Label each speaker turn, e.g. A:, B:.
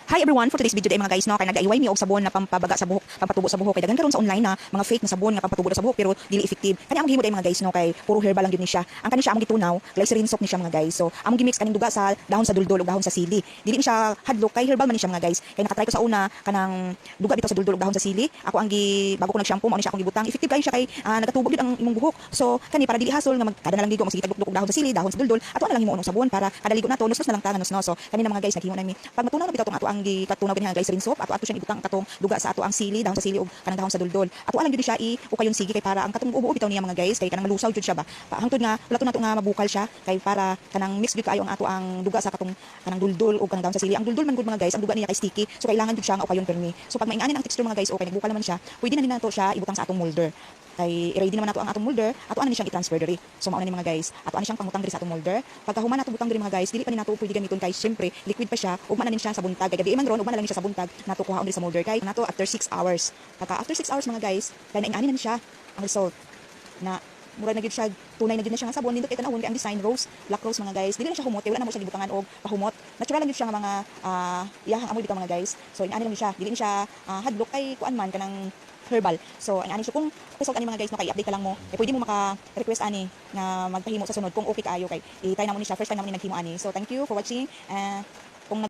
A: Hi everyone, for today's video day mga guys no, kay nag-DIY mi og sabon na pampabaga sa buhok, pampatubo sa buhok. Kay daghan karon sa online na mga fake na sabon nga pampatubo sa buhok pero dili effective. Kani among gihimo day mga guys no, kay puro herbal lang gyud ni siya. Ang kani siya among gitunaw, glycerin soap ni siya mga guys. So among gimix kaning duga sa dahon sa duldul ug dahon sa sili. Dili ni siya hadlok kay herbal man ni siya mga guys. Kay nakatry ko sa una kanang duga bitaw sa duldul ug dahon sa sili. Ako ang bago ko nag-shampoo mao ni siya akong gibutang. Effective kay siya kay nagatubog gyud ang imong buhok. So kani para dili hasol nga kada na lang ligo magsige tagduk og dahon sa sili, dahon sa duldul. Ato na lang himo unong sabon para kada ligo nato nus na lang tangan no. So kani na mga guys naghimo na mi. Pag matunaw na bitaw tong ato ang gikatunaw kini glycerin soap, ato siyang ibutang katong duga sa ato ang sili, dahon sa sili ug kanang dahon sa duldul. Ato lang gyud siya ukayon sige kay para ang katong ubo bitaw niya mga guys kay kanang malusaw jud siya ba. Hangtod nga wala to nato nga mabukal siya kay para kanang mix gyud kaayo ang ato ang duga sa katong kanang duldul ug kanang dahon sa sili. Ang duldul man gud mga guys, ang duga niya kay sticky. So kailangan jud siya nga ukayon permi. So pag mainganin ang texture mga guys, okay nagbukal naman siya, pwede na din nato siya ibutang sa atong molder. Kay i-ready naman nato ang atong molder, ato ana ni siyang i-transfer diri. So mao na ni mga guys, ato ana siyang pangutang diri sa atong molder. Pagka human nato butang diri mga guys, dili pa ni nato pwede gamiton kay syempre liquid pa siya, ugma na din siya sa buntag. Kay gabi man ron, ugma na lang ni siya sa buntag nato kuhaon diri sa molder kay nato after 6 hours. Pagka after 6 hours mga guys, kay naingani na ni siya ang result na mura na gid siya, tunay na gid na siya nga sabon. Nindot kay tanawon kay ang design rose, black rose mga guys. Dili na siya humot, kay wala na mo siya gibutangan og pahumot. Natural lang gid siya nga mga iyahang amoy bitaw mga guys. So ingani lang ni siya, dili ni siya hadlok kay kuan man kanang herbal. So ani siya kung result ani mga guys no, kay update ka lang mo. Kay pwede mo maka-request ani nga magpahimo sa sunod kung okay kaayo kay i-try na mo ni siya. First time na mo ni naghimo ani. So thank you for watching. Kung